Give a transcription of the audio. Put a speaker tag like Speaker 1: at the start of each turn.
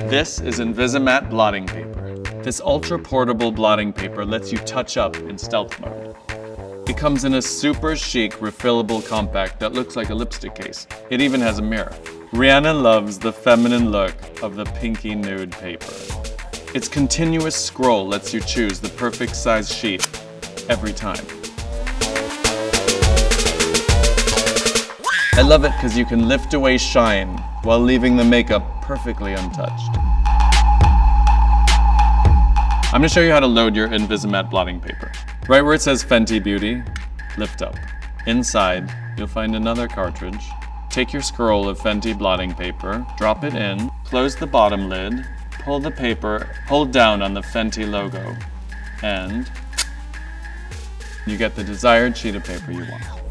Speaker 1: This is Invisimatte blotting paper. This ultra-portable blotting paper lets you touch up in stealth mode. It comes in a super chic, refillable compact that looks like a lipstick case. It even has a mirror. Rihanna loves the feminine look of the pinky nude paper. Its continuous scroll lets you choose the perfect size sheet every time. I love it because you can lift away shine while leaving the makeup perfectly untouched. I'm going to show you how to load your Invisimatte blotting paper. Right where it says Fenty Beauty, lift up. Inside, you'll find another cartridge. Take your scroll of Fenty blotting paper, drop it in, close the bottom lid, pull the paper, hold down on the Fenty logo, and you get the desired sheet of paper you want.